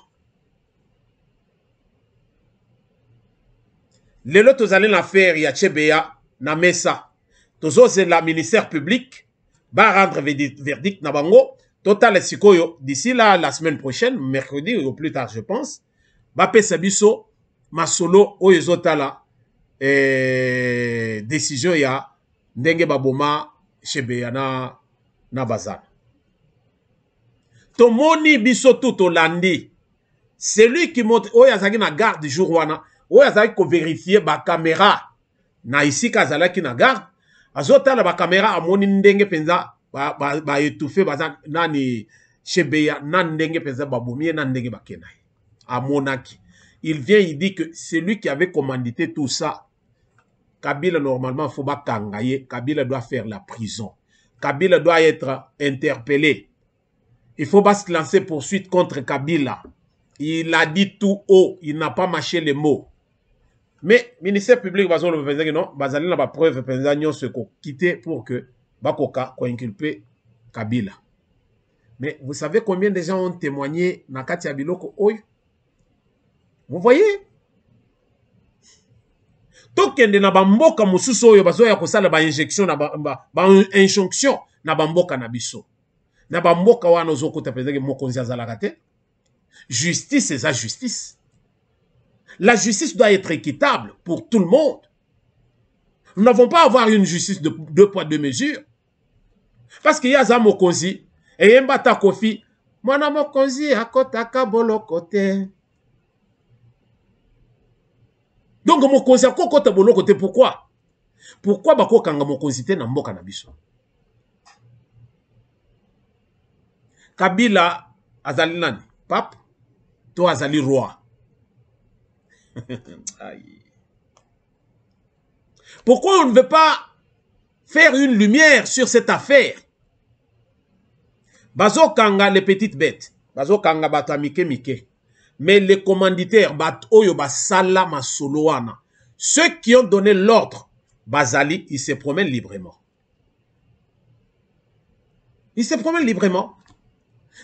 Les lots allez l'affaire ya Tchebeya na mesa. Tozo c'est la ministère public va rendre verdict na bango. Total sikoyo d'ici là la semaine prochaine, mercredi ou plus tard je pense, ba pesa biso masolo oyezotala décision ya ndenge baboma Chebeya na bazana. Tomoni biso tout Olandi. Celui qui monte oyazaki na garde jour wana, oyazaki ko vérifier ba caméra na ici kazalaki na garde, azotala ba caméra amoni ndenge penza ba étouffé bazana nani Chebeya na ndenge penza babomi na ndenge bakena. Amonaki. Il vient, il dit que c'est lui qui avait commandité tout ça. Kabila, normalement, il faut pas kangaye. Kabila doit faire la prison. Kabila doit être interpellé. Il faut pas se lancer poursuite contre Kabila. Il a dit tout haut. Il n'a pas mâché les mots. Mais, ministère public, non, bazali n'a pas preuve, se quitter pour que Bakoka soit inculpé Kabila. Mais vous savez combien de gens ont témoigné na kati ya biloko oyo? Vous voyez? Tokende na bamboka mususu oyo bazoya kosala ba injection na ba injonction na bamboka na biso. Na bamboka wana ozokota pezeke mokonzi azalaka te. Justice c'est sa justice. La justice doit être équitable pour tout le monde. Nous n'avons pas à avoir une justice de deux poids deux mesures. Parce qu'il y a za mokonzi et yembata kofi mwana mokonzi akotaka boloko te. Donc, mon conseil, pourquoi? Pourquoi bako kanga mon conseil na mboka na biso? Kabila azali nani? Pape? To azali roi. Pourquoi on ne veut pas faire une lumière sur cette affaire? Bazo kanga les petites bêtes. Bazo kanga bato mike mike. Mais les commanditaires, oyo basala masolo wana, ceux qui ont donné l'ordre, bazali, ils se promènent librement. Ils se promènent librement.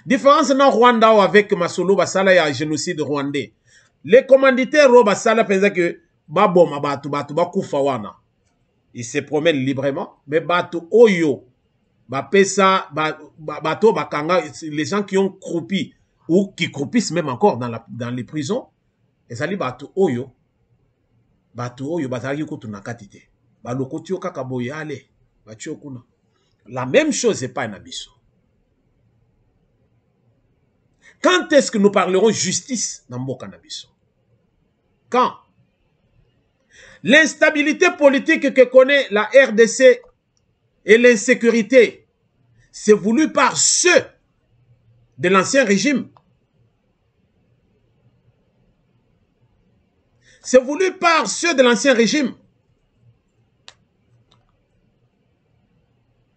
Différence dans Rwanda avec masolo basala ya génocide rwandais. Les commanditaires basala pensa que baboma batu bakufa wana. Ils se promènent librement, mais batu oyo bapesa bato bakanga, les gens qui ont croupi ou qui croupissent même encore dans les prisons, ezali batu oyo bazali kutu na katite. Balokoti okaka boye ale, batio kuna. La même chose est pas na biso. Quand est-ce que nous parlerons justice dans mboka na biso? Quand? L'instabilité politique que connaît la RDC et l'insécurité, c'est voulu par ceux de l'ancien régime. C'est voulu par ceux de l'ancien régime.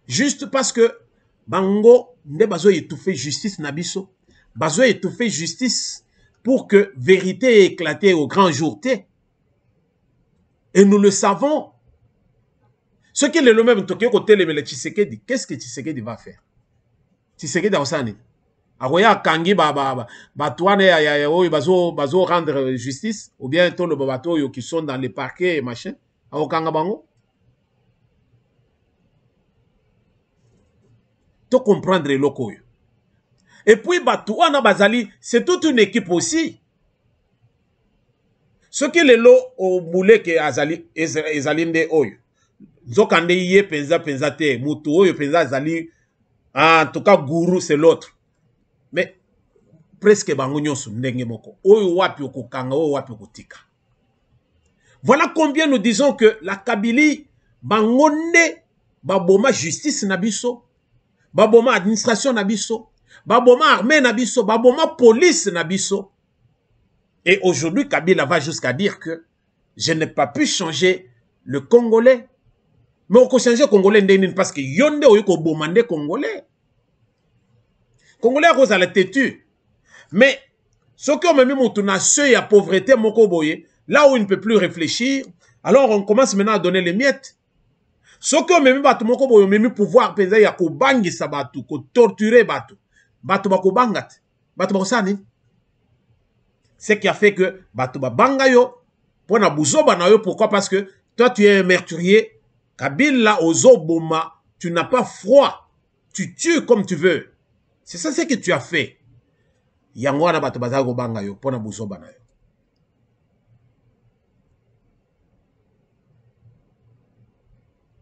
Juste parce que Bango ne bazo étouffer justice nabiso, bazo étouffer justice pour que vérité éclate au grand jour. Et nous le savons. Ce qui est le même côté le Tshisekedi, qu'est-ce que Tshisekedi va faire? Tshisekedi Osani. Aroya kangi batouane bazo rendre justice ou bien tout le bateau qui sont dans les parquets et machin. Aokanga bango. To comprendre le loko. Et puis batouana bazali, c'est toute une équipe aussi. Ce qui est le lot au boulé que azali ezalinde oyo. Zokande yé penza te, mutu oyo penza azali, en tout cas gourou c'est l'autre. Mais presque bango nyonso ndenge moko. Oyo wapi okokanga, oyo wapi okotika. Voilà combien nous disons que la Kabylie bangonde baboma justice nabiso, baboma administration nabiso, baboma armée nabiso, baboma police nabiso. Et aujourd'hui, Kabila va jusqu'à dire que je n'ai pas pu changer le Congolais. Mais on peut changer le Congolais parce que yonde oyoko bomande Congolais. Congolais rose à la têtu. Mais ce qu'on m'a mis mon seuil à pauvreté, mokoboye, là où il ne peut plus réfléchir, alors on commence maintenant à donner les miettes. Ce qu'on m'a mis batu mokoboye, m'a mis pouvoir penser ya ko bangi sa batu, ko torturer batu. Batu bako bangat. Batu bako sani. Ce qui a fait que Batouba Bangayo, pour na bouzoba na yo, pourquoi? Parce que toi tu es un meurtrier. Kabila Ozoboma, tu n'as pas froid. Tu tues comme tu veux. C'est ça ce que tu as fait. Yangwana Batouba Zago Bangayo, pour na bouzoba na yo.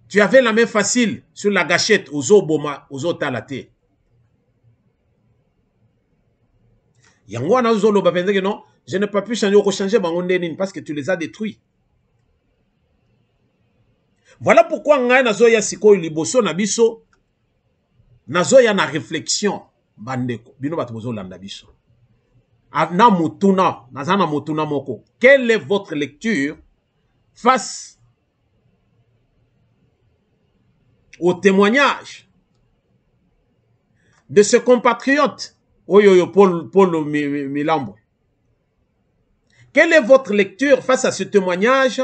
Tu avais la main facile sur la gâchette Ozoboma, Ozotalate. Yangwana Zolo Bapende que non. Je n'ai pas pu changer Bangondenin parce que tu les as détruits. Voilà pourquoi ngai nazoya sikoyo liboso na biso nazoya na réflexion bandeko bino bato bozolanda biso. Na mutuna, nazana mutuna moko. Quelle est votre lecture face au témoignage de ce compatriote Oyoyo Paul Milambo? Quelle est votre lecture face à ce témoignage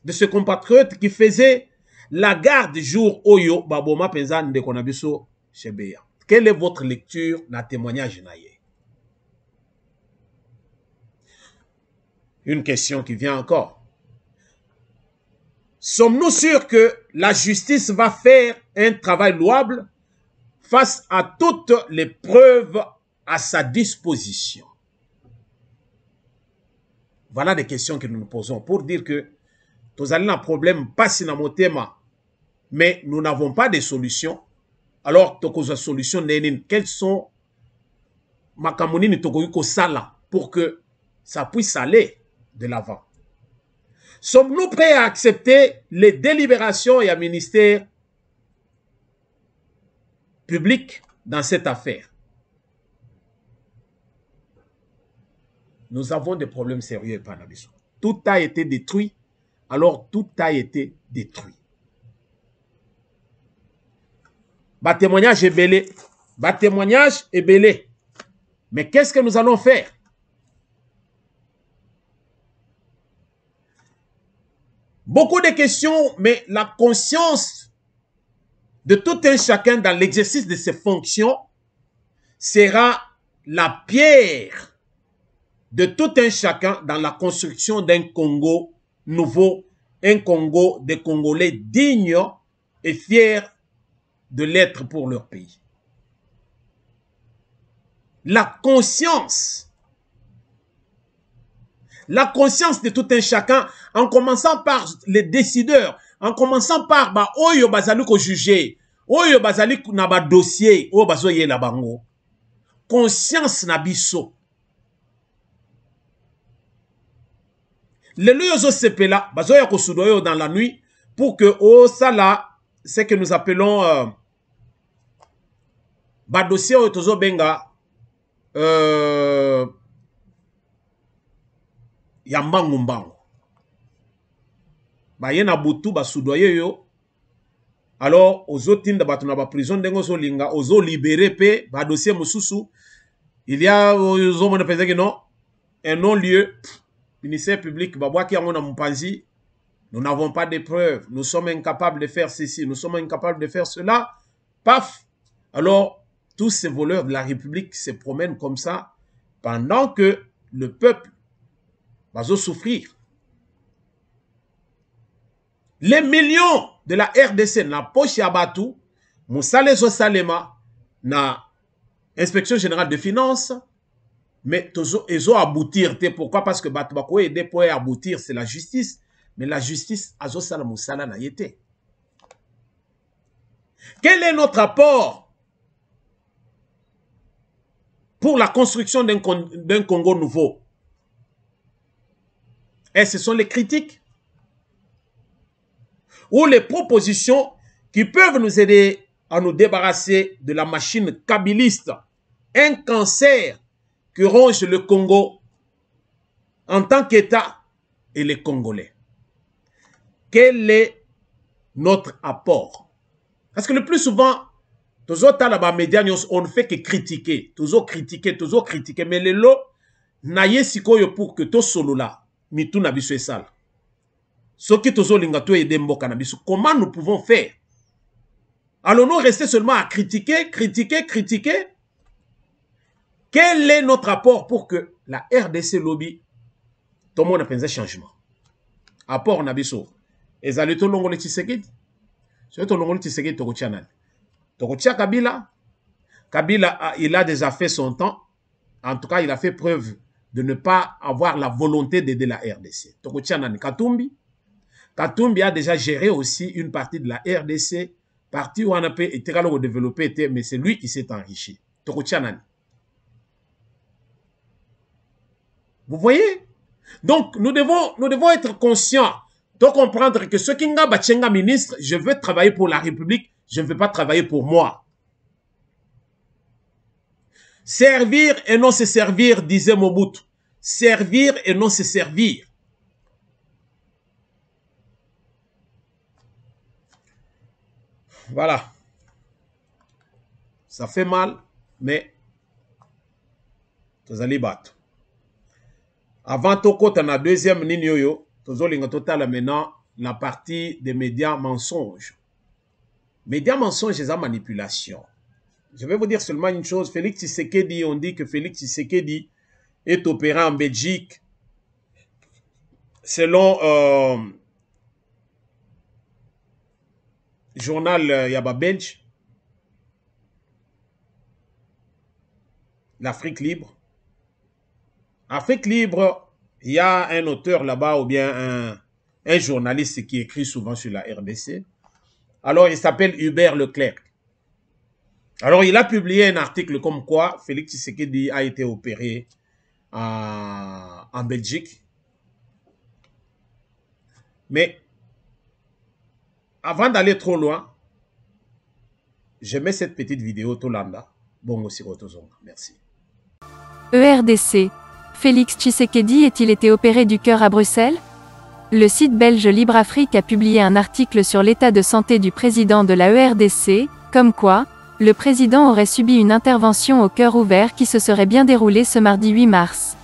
de ce compatriote qui faisait la garde jour Oyo Baboma Penza Ndekonabiso Chebeya? Quelle est votre lecture na témoignage naye? Une question qui vient encore. Sommes-nous sûrs que la justice va faire un travail louable face à toutes les preuves à sa disposition? Voilà des questions que nous nous posons pour dire que nous avons un problème, pas si dans mon thème, mais nous n'avons pas de solutions. Alors, les solutions, quelles sont pour que ça puisse aller de l'avant? Sommes-nous prêts à accepter les délibérations et un ministère public dans cette affaire? Nous avons des problèmes sérieux, Panabiso. Tout a été détruit, alors tout a été détruit. Bas témoignage est belé. Bas témoignage est belé. Mais qu'est-ce que nous allons faire? Beaucoup de questions, mais la conscience de tout un chacun dans l'exercice de ses fonctions sera la pierre de tout un chacun dans la construction d'un Congo nouveau, un Congo des Congolais dignes et fiers de l'être pour leur pays. La conscience de tout un chacun, en commençant par les décideurs, en commençant par Oyo Bazali ko juger, Oyo Bazali na ba dossier, Oyo Bazoye la bango. Conscience na biso. Le loyozo sepela, Bazoya ko sudoyo dans la nuit, pour que ça là, ce que nous appelons ba dossier Oyo tozo benga, Yambangu mbangu. Ba yena butu ba sudoye yo. Alors, ozo tinda batuna ba prison dengo so linga, ozo libéré pe, ba dossier mususu. Il y a ozo mona pese que non, un non-lieu, ministère public, babwa ki amona mpanzi. Nous n'avons pas de preuves, nous sommes incapables de faire ceci, nous sommes incapables de faire cela. Paf! Alors, tous ces voleurs de la République se promènent comme ça, pendant que le peuple va souffrir. Les millions de la RDC na poche Abatu, Moussale Salema, na inspection générale de finances, mais ils ont aboutir. Pourquoi? Parce que Batubako aider pour aboutir, c'est la justice. Mais la justice, Azo Sala Moussala n'a été. Quel est notre apport pour la construction d'un Congo nouveau? Et ce sont les critiques ou les propositions qui peuvent nous aider à nous débarrasser de la machine kabiliste, un cancer qui ronge le Congo en tant qu'État et les Congolais. Quel est notre apport? Parce que le plus souvent, toujours dans les médias, on ne fait que critiquer, toujours critiquer, mais les lots, naye sikoyo pour que tout solo là, mitou nabiso sale. Ce qui toujours lingato et demboka nabiso. Comment nous pouvons faire? Allons-nous rester seulement à critiquer? Quel est notre apport pour que la RDC lobby, tout le monde a pensé changement? Apport nabiso. Et ça le tout longo le Tshisekedi. C'est tout longo le Tshisekedi Tokotianal. Tokotia Kabila. Kabila, il a déjà fait son temps. En tout cas, il a fait preuve de ne pas avoir la volonté d'aider la RDC. Tokotianal Katumbi. Katumbi a déjà géré aussi une partie de la RDC. Partie où on a pu été développé, mais c'est lui qui s'est enrichi. Tokotianal. Vous voyez? Donc, nous devons être conscients de comprendre que ce qui nga bachenga ministre, je veux travailler pour la République, je ne veux pas travailler pour moi. Servir et non se servir, disait Mobutu. Servir et non se servir. Voilà. Ça fait mal, mais vous allez battre. Avant Toko, tu as la deuxième ligne yo. Tozolinga total maintenant la partie des médias mensonges. Médias mensonges, c'est la manipulation. Je vais vous dire seulement une chose. Félix Tshisekedi, on dit que Félix Tshisekedi est opéré en Belgique selon journal Yaba Belge, l'Afrique libre. Afrique libre, il y a un auteur là-bas ou bien un journaliste qui écrit souvent sur la RDC. Alors, il s'appelle Hubert Leclerc. Alors, il a publié un article comme quoi Félix Tshisekedi a été opéré en Belgique. Mais, avant d'aller trop loin, je mets cette petite vidéo Tolanda. Bon, aussi, merci. ERDC. Félix Tshisekedi est-il été opéré du cœur à Bruxelles? Le site belge Libre Afrique a publié un article sur l'état de santé du président de la ERDC, comme quoi, le président aurait subi une intervention au cœur ouvert qui se serait bien déroulée ce mardi 8 mars.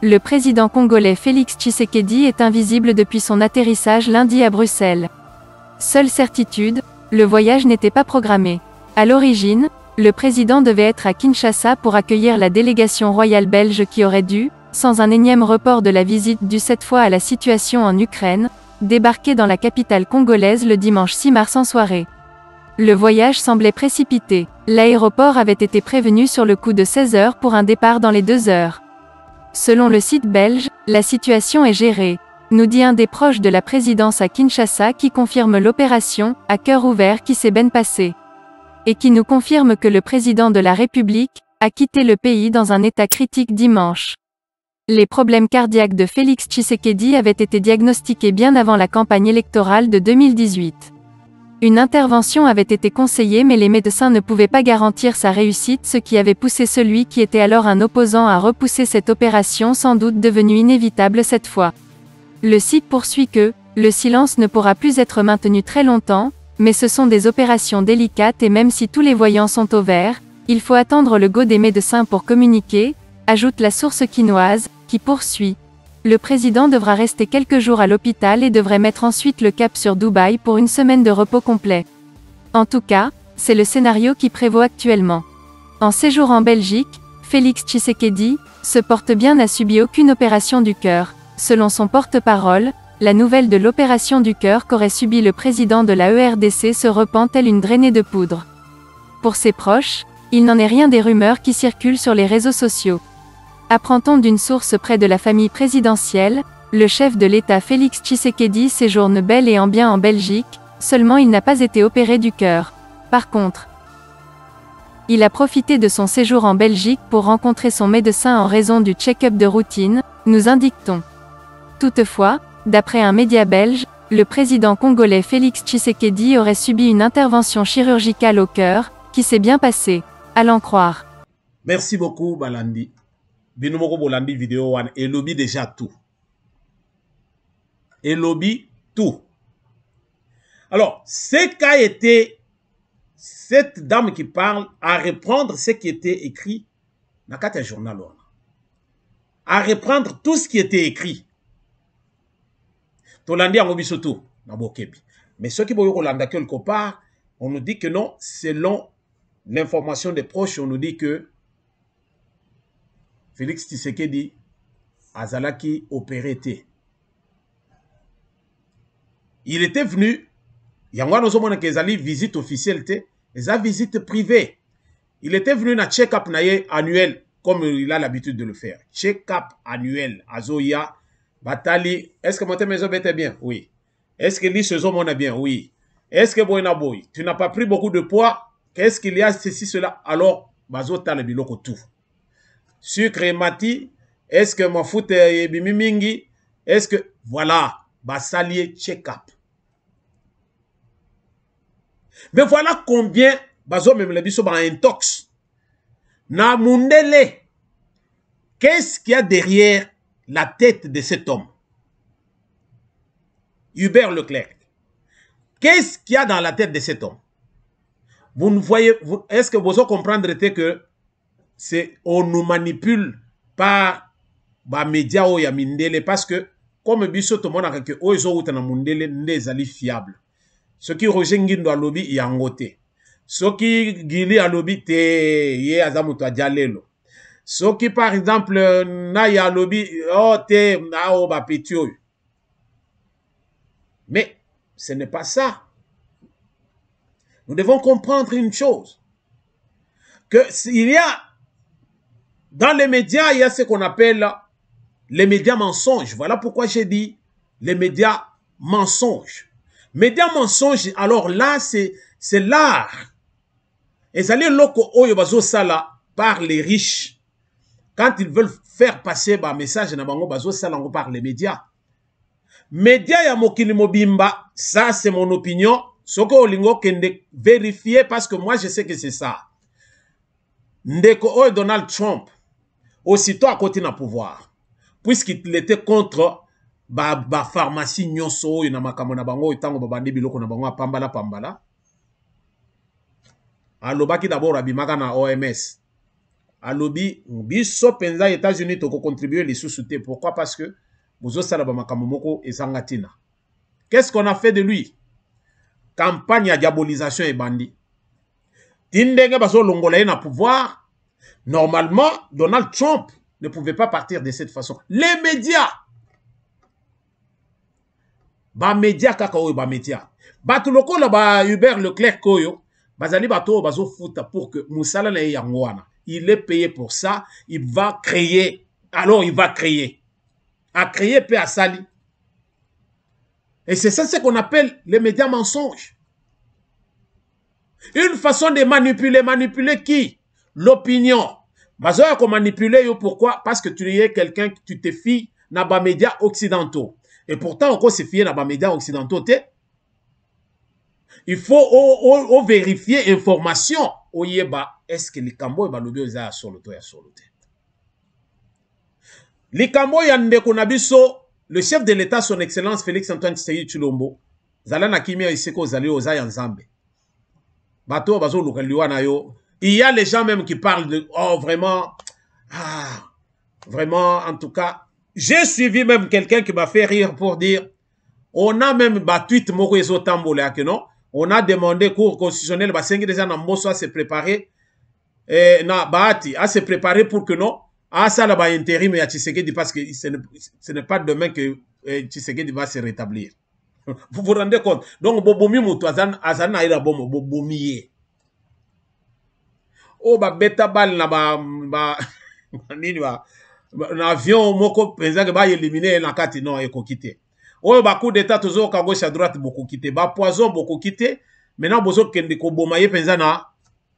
le président congolais Félix Tshisekedi est invisible depuis son atterrissage lundi à Bruxelles. Seule certitude, le voyage n'était pas programmé. À l'origine, le président devait être à Kinshasa pour accueillir la délégation royale belge qui aurait dû, sans un énième report de la visite due cette fois à la situation en Ukraine, débarquer dans la capitale congolaise le dimanche 6 mars en soirée. Le voyage semblait précipité. L'aéroport avait été prévenu sur le coup de 16 heures pour un départ dans les 2 heures. Selon le site belge, la situation est gérée, nous dit un des proches de la présidence à Kinshasa qui confirme l'opération, à cœur ouvert qui s'est bien passée. Et qui nous confirme que le président de la République a quitté le pays dans un état critique dimanche. Les problèmes cardiaques de Félix Tshisekedi avaient été diagnostiqués bien avant la campagne électorale de 2018. Une intervention avait été conseillée mais les médecins ne pouvaient pas garantir sa réussite, ce qui avait poussé celui qui était alors un opposant à repousser cette opération sans doute devenue inévitable cette fois. Le site poursuit que le silence ne pourra plus être maintenu très longtemps, mais ce sont des opérations délicates et même si tous les voyants sont au vert, il faut attendre le go des médecins pour communiquer, ajoute la source quinoise, qui poursuit. Le président devra rester quelques jours à l'hôpital et devrait mettre ensuite le cap sur Dubaï pour une semaine de repos complet. En tout cas, c'est le scénario qui prévaut actuellement. En séjour en Belgique, Félix Tshisekedi se porte bien, n'a subi aucune opération du cœur. Selon son porte-parole, la nouvelle de l'opération du cœur qu'aurait subi le président de la ERDC se repent telle une drainée de poudre. Pour ses proches, il n'en est rien des rumeurs qui circulent sur les réseaux sociaux. Apprend-on d'une source près de la famille présidentielle, le chef de l'État Félix Tshisekedi séjourne bel et bien en Belgique, seulement il n'a pas été opéré du cœur. Par contre, il a profité de son séjour en Belgique pour rencontrer son médecin en raison du check-up de routine, nous indique-t-on. Toutefois, d'après un média belge, le président congolais Félix Tshisekedi aurait subi une intervention chirurgicale au cœur, qui s'est bien passée, à l'en croire. Merci beaucoup, Balandi. Binomoko Bolandi vidéo one et lobby déjà tout. Et lobby tout. Alors, ce qu'a été cette dame qui parle à reprendre ce qui était écrit dans le journal. À reprendre tout ce qui était écrit. Tolandi en obisoto, mais ceux qui vont Rolanda quelque part, on nous dit que non, selon l'information des proches, on nous dit que Félix Tshisekedi Azalaki opéré. Il était venu, il y a une visite officielle, une visite privée. Il était venu na check-up annuel, comme il a l'habitude de le faire. Check-up annuel, Azoya, Batali, est-ce que mon maison était bien? Oui. Est-ce que l'isozome est bien? Oui. Est-ce que Boyna Boy, tu n'as pas pris beaucoup de poids? Qu'est-ce qu'il y a ceci, cela? Alors, Bazota le biloko tout. Sucre et mati, est-ce que ma foot est bimimingi? Est-ce que, voilà, basalier check-up. Mais voilà combien, bazo même le biso ba intox. Na mundele, qu'est-ce qu'il y a derrière la tête de cet homme? Hubert Leclerc. Qu'est-ce qu'il y a dans la tête de cet homme? Vous ne voyez, est-ce que vous comprendrez que on nous manipule par les médias ou Mindele parce que comme biso tout le monde a que ozo ou tana mundele ndezali fiable. Ce qui rejoignent dans lobby y a ngoté. Ce qui gili à lobby te ye azamuto adjalelo. Ce qui par exemple na ya lobby oh te na o ba petio. Mais ce n'est pas ça. Nous devons comprendre une chose. Que il y a dans les médias, il y a ce qu'on appelle les médias mensonges. Voilà pourquoi j'ai dit les médias mensonges. Médias mensonges, alors là, c'est l'art. Et ça les locaux oyo sala par les riches. Quand ils veulent faire passer un message na bango bazo sala par les médias. Médias ya mokili mobimba, ça c'est mon opinion. Soko olingo kende vérifier parce que moi je sais que c'est ça. Ndeko oyo Donald Trump aussitôt à côté na pouvoir, puisqu'il était contre ba pharmacie nyonso na makambo na bango itango babandi biloko na bango pambala alobaki d'abord abimaka na OMS alobi biso penza États-Unis toko contribuer les sous-soutés. Pourquoi? Parce que bozo sala ba makamomoko ezangatina. Qu'est-ce qu'on a fait de lui? Campagne à diabolisation et bandit. Tindenge baso longola na pouvoir. Normalement, Donald Trump ne pouvait pas partir de cette façon. Les médias. Ba médias kaka oyo ba médias. Batu loko la ba Hubert Leclerc koyo. Bazali bato bazo futa pour que Moussala na yangwana. Il est payé pour ça. Il va créer. Alors il va créer. À créer peu à sali. Et c'est ça ce qu'on appelle les médias mensonges. Une façon de manipuler. Manipuler qui? L'opinion. Bazoya ko manipuler yo pourquoi? Parce que tu es quelqu'un que tu te fies na ba médias occidentaux. Et pourtant on se fier na ba médias occidentaux te. Il faut vérifier information. Oyeba est-ce que likambo ba lobi oza soloto ya solote. Likambo ya ndeko na biso le chef de l'État son excellence Félix Antoine Tshisekedi Tshilombo zala na kimia iseko zali oza ya nzambe. Bato bazo lukaliwa na yo. Il y a les gens même qui parlent de oh vraiment vraiment en tout cas j'ai suivi même quelqu'un qui m'a fait rire pour dire on a même battu moko ezo tambola que non. On a demandé cour constitutionnel basengi déjà na mboso à se préparer na baati à se préparer pour que non à ça là ba intérim ya Tshisekedi parce que ce n'est pas demain que Tshisekedi va se rétablir. Vous vous rendez compte? Donc bobomi mutu azana ira bomo bobomiye. Oh ba beta bal na ba nini ba na avion moko penza que ba éliminer na kati non eko quitter. Oh ba coup d'état toujours ka gauche à droite beaucoup quitter ba poison beaucoup quitter maintenant bozo kende ko bomaye penza na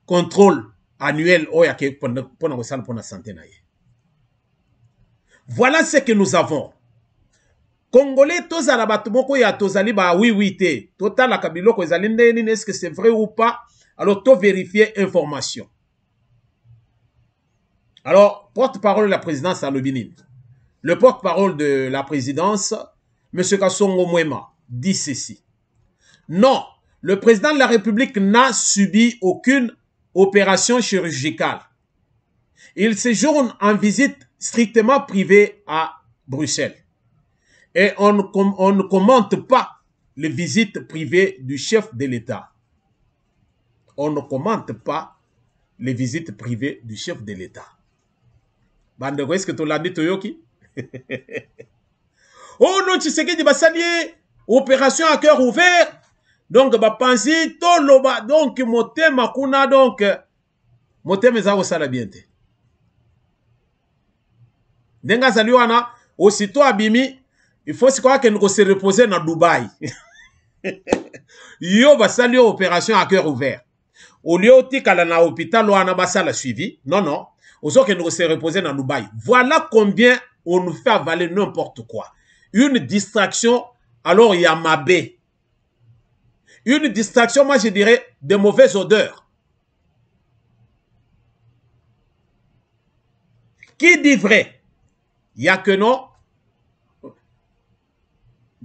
contrôle annuel oh ya ke pona ko sala pona santé na ye. Voilà ce que nous avons. Congolais tozala bato moko ya tozali ba oui te total la kabilo ko ezali ndeni est-ce que c'est vrai ou pas? Alors to vérifier information. Alors porte-parole de la présidence à Lobinin. Le porte-parole de la présidence M. Kassongo Mwema dit ceci. Non, le président de la République n'a subi aucune opération chirurgicale. Il séjourne en visite strictement privée à Bruxelles. Et on ne commente pas les visites privées du chef de l'État. On ne commente pas les visites privées du chef de l'État. Bandeko, est-ce que tu l'as dit, Toyoki? Oh non, tu sais que tu vas saluer opération à cœur ouvert. Donc, bah, penser, toloba, donc, moté, makuna, donc, moté, mais ça va ça la bien. Denga saluana, aussitôt abimi, il faut se croire que nous se reposer dans Dubaï. Yo, bah, saluer opération à cœur ouvert. Au lieu de qu'à la hôpital, on a ça la suivi. Non, non. Aux autres, nous se reposer dans Dubaï. Voilà combien on nous fait avaler n'importe quoi. Une distraction, alors il y a Mabé. Une distraction, moi je dirais, de mauvaises odeurs. Qui dit vrai? Il n'y a que non.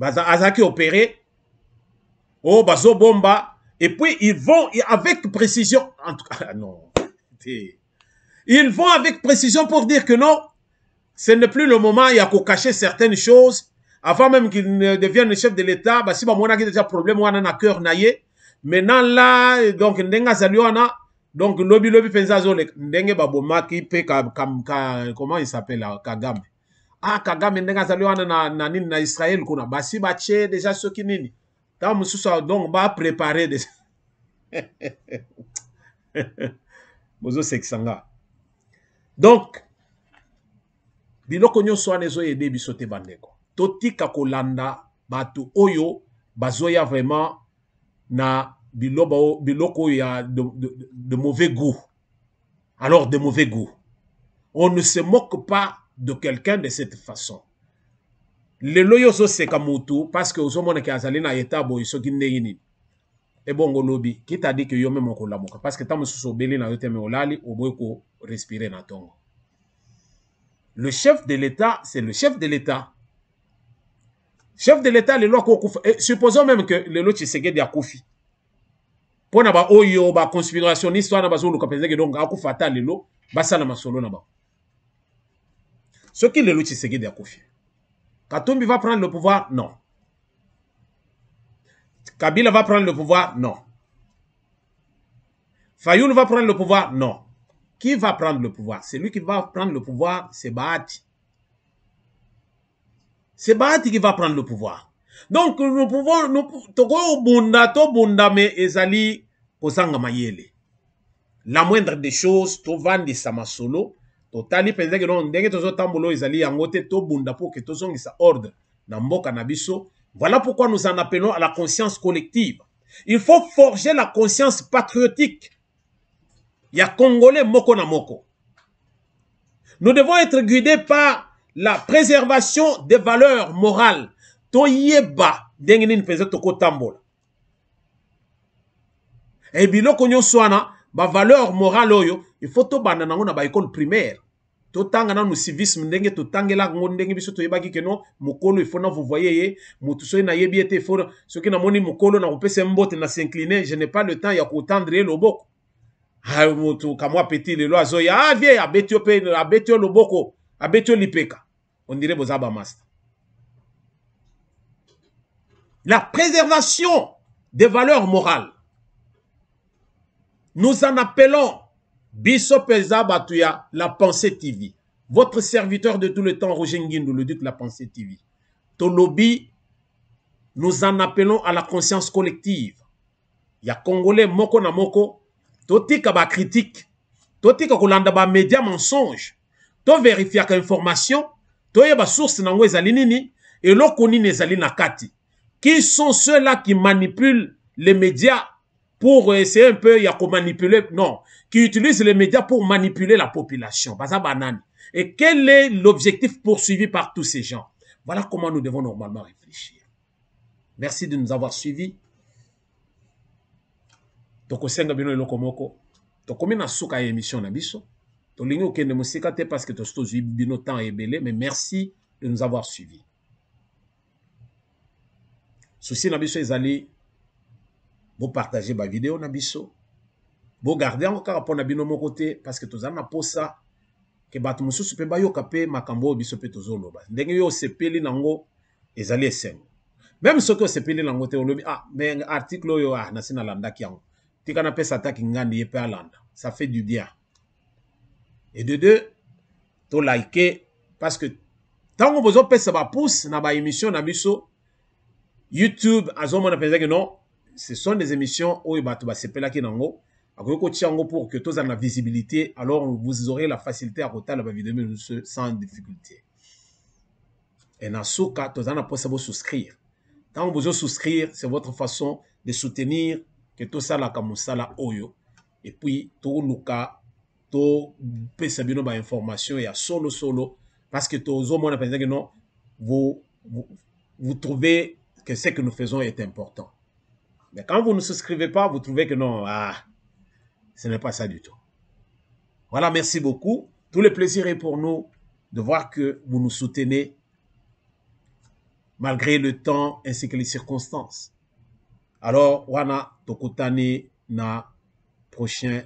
Azaki opéré. Oh, Bazo Bomba. Et puis ils vont avec précision. En tout cas, non. Ils vont avec précision pour dire que non, ce n'est plus le moment, il y a qu'à cacher certaines choses. Avant même qu'il ne devienne le chef de l'État, bah si bah moi on a déjà problème, on a un cœur naïe. Maintenant là, donc ndenga zaliwana, donc lobby pensazole, ndenge baboma qui pe comment il s'appelle là, Kagame. Ah Kagame ndenga zaliwana na nini na Israël kuna, bah si bah tché déjà ce qui nini. Tant mususa donc bah préparer déjà. Bozo seksanga. Donc, biloko nyonso wana ezoyede biso te bandeko. Totika kolanda batu oyo bazoya vraiment na biloko ya de mauvais goût. Alors, de mauvais goût. On ne se moque pas de quelqu'un de cette façon. Le loyo zo sekamutu parce que ozomona ke azali na eta boy soki ndenge nini. Et bon golobi, qui t'a dit que yo même on lamoka parce que tant sous obeli na yote me olali oboyko respirer na tongo. Le chef de l'État, c'est le chef de l'État. Chef de l'État, le loi Koufi. Supposons même que le loi Tshisekedi a Koufi. Pour na ba oyo ba conspirationniste na ba zolo ka penza que donc a Koufi ata le loi basala masolo na ba. Ce qui le lutte c'est de Kofi. Katumbi va prendre le pouvoir? Non. Kabila va prendre le pouvoir? Non. Fayoul va prendre le pouvoir? Non. Qui va prendre le pouvoir? Celui qui va prendre le pouvoir, c'est Bahati. C'est Bahati qui va prendre le pouvoir. Donc, nous pouvons, toko bunda me ezali kozanga mayele. La moindre des choses, to vandi sama solo, to tali penza que non, ndenge tozo tambolo ezali yangote to bunda pour que tozongi sa ordre na mboka na biso. Voilà pourquoi nous en appelons à la conscience collective. Il faut forger la conscience patriotique. Il y a Congolais moko na moko. Nous devons être guidés par la préservation des valeurs morales. Toyeba dengeni npeze toko tambola. Et biloko nyoswana ba valeur morale oyo, il faut to banda nango na ba école primaire. To tanga na no civisme ndenge to tangela ngo ndenge biso to yebaki ke non mokolo il faut na vous voyez ye mutu so na yebi ete faut ce qui na moni mokolo na kopesa mbote na s'incliner, je n'ai pas le temps ya ko tendre loboko. Ah mutu kamwa petit le loazo ya ah vie abetio pe abetio loboko abetio lipeka. On dirait bozaba master. La préservation des valeurs morales. Nous en appelons Biso Peza Batuya, la pensée TV. Votre serviteur de tout le temps, Roger Nguindou, le duc de la pensée TV. Tolobi, nous en appelons à la conscience collective. Il y a Congolais moko na moko, totika ba critique, totika kolanda ba média mensonge, to vérifier ka information, to yeba source nango ezali nini, et lokoni nezali na kati. Qui sont ceux-là qui manipulent les médias pour essayer un peu de manipuler, non, qui utilisent les médias pour manipuler la population. Et quel est l'objectif poursuivi par tous ces gens? Voilà comment nous devons normalement réfléchir. Merci de nous avoir suivis. Toko senga bino eloko moko. Toko mina suka émission na biso. To lingi okende musika te parce que to sto zui bino temps ebele, mais merci de nous avoir suivis. Souci na biso ezali vous partagez ma vidéo na biso. Vous gardez encore rapport na bino mon côté parce que tozana posa ke batu mususu pe bayo kapé makambo biso pe tozolo ba. Ndenge yo sepeli nango ezali esengo. Même ce que sepeli nango te olobi ah mais article yo ah nasina landa kiango. Tika na pesa taki ngandi yepe alanda. Ça fait du bien. Et de deux, to liker parce que tant que vous pesa ba pouce na ba émission na biso YouTube azomo na penza que non. Ce sont des émissions où il va se peler qui nango. Pour que tous en la visibilité, alors vous aurez la facilité à retarder la vidéo sans difficulté. Et dans ce cas, tous en possible souscrire. Quand vous souscrire, c'est votre façon de soutenir que tout ça la kamusala oyo. Et puis tout nous cas, tout peut savoir nos informations et à solo parce que tous au moins que non, vous trouvez que ce que nous faisons est important. Mais quand vous ne souscrivez pas, vous trouvez que non, ce n'est pas ça du tout. Voilà, merci beaucoup. Tout le plaisir est pour nous de voir que vous nous soutenez malgré le temps ainsi que les circonstances. Alors, wana tokutani na prochain